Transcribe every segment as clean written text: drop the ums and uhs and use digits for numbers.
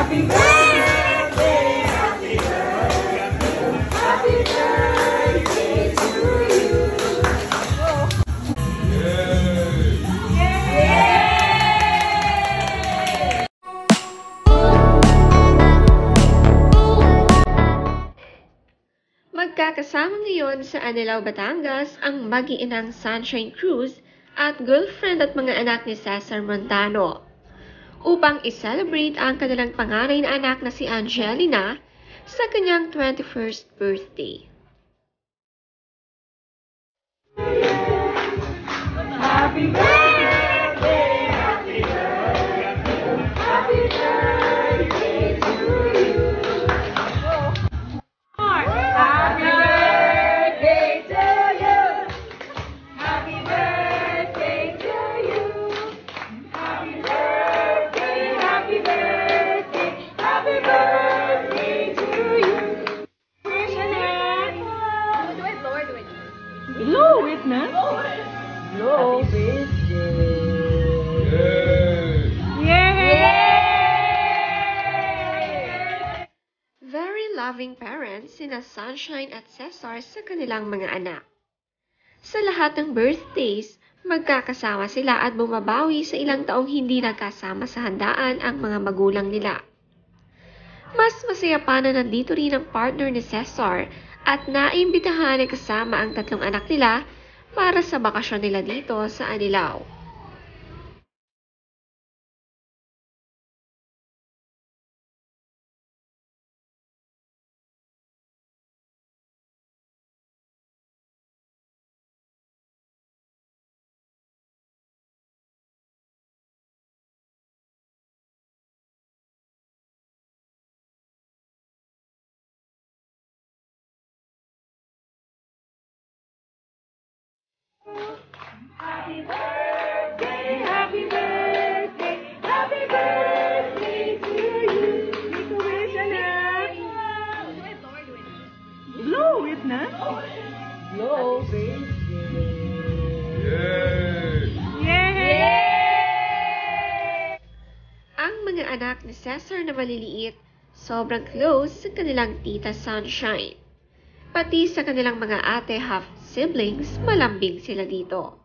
Happy birthday, happy birthday to you. Magkakasama ngayon sa Anilao, Batangas ang mag-iinang Sunshine Cruz at girlfriend at mga anak ni Cesar Montano upang i-celebrate ang kanilang panganay na anak na si Angelina sa kanyang 21st birthday. Happy birthday, happy birthday, happy birthday to you. Happy birthday to you. Happy birthday to you. Happy birthday, happy birthday, happy birthday to you. Blow it na. Blow. Happy birthday. Very loving parents sina Sunshine at Cesar sa kanilang mga anak. Sa lahat ng birthdays, magkakasama sila at bumabawi sa ilang taong hindi nagkasama sa handaan ang mga magulang nila. Mas masaya pa na nandito rin ang partner ni Cesar at naimbitahan na kasama ang tatlong anak nila para sa bakasyon nila dito sa Anilao. Happy birthday, happy birthday, happy birthday to you. Blow it na. Blow. Ang mga anak ni Cesar na maliliit, sobrang close sa kanilang tita Sunshine. Pati sa kanilang mga ate half-siblings, malambing sila dito.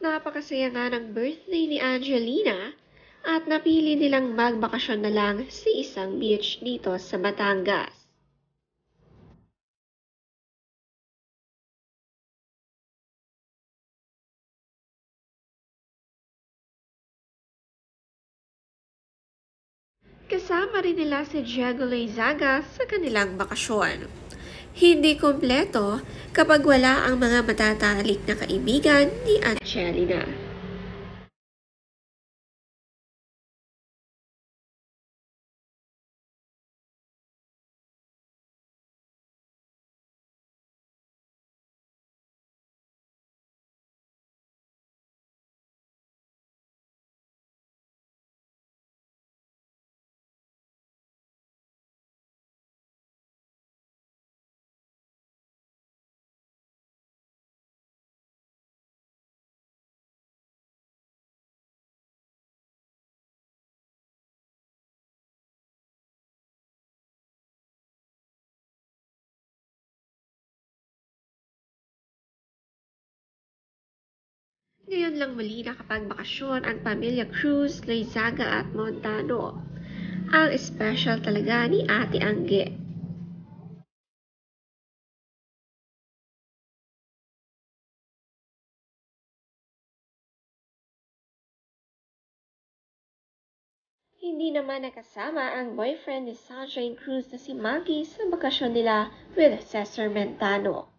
Napakasaya nga ng birthday ni Angelina at napili nilang magbakasyon na lang sa isang beach dito sa Batangas. Kasama rin nila si Diego Loizaga sa kanilang bakasyon. Hindi kumpleto kapag wala ang mga matatalik na kaibigan ni Angelina. Ngayon lang muli nakapagbakasyon ang pamilya Cruz, Loizaga at Montano. Ang special talaga ni Ate Angge. Hindi naman nakasama ang boyfriend ni Sunshine Cruz na si Maggie sa bakasyon nila with Cesar Montano.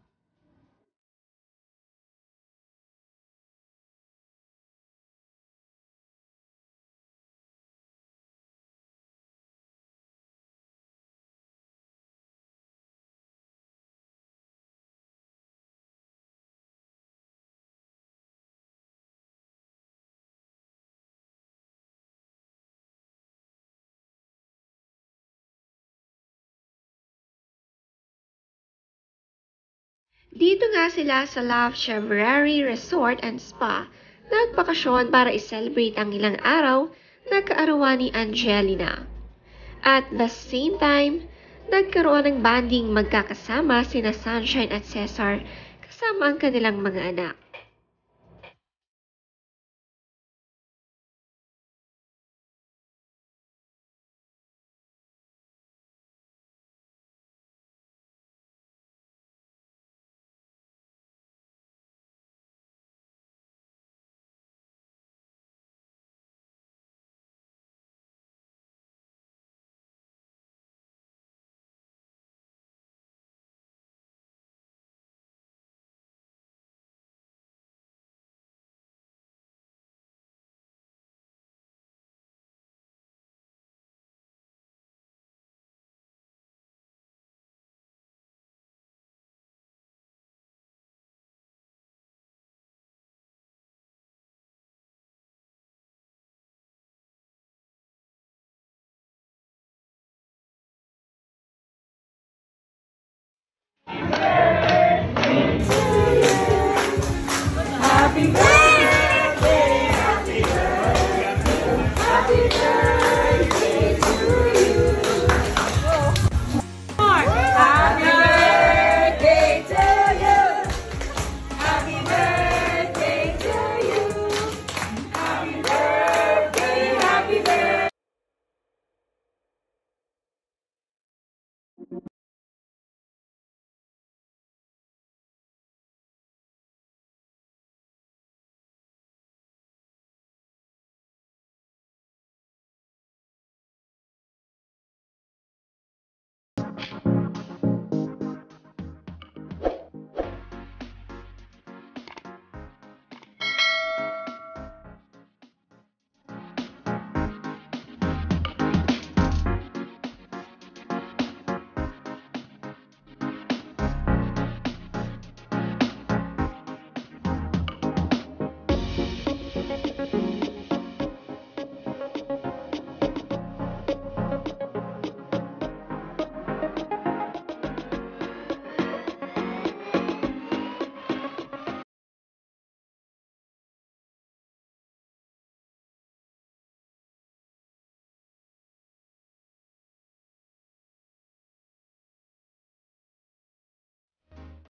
Dito nga sila sa Love Chevrerie Resort and Spa nagbakasyon para i-celebrate ang ilang araw na kaarawan ni Angelina. At the same time, nagkaroon ng banding magkakasama sina Sunshine at Cesar kasama ang kanilang mga anak.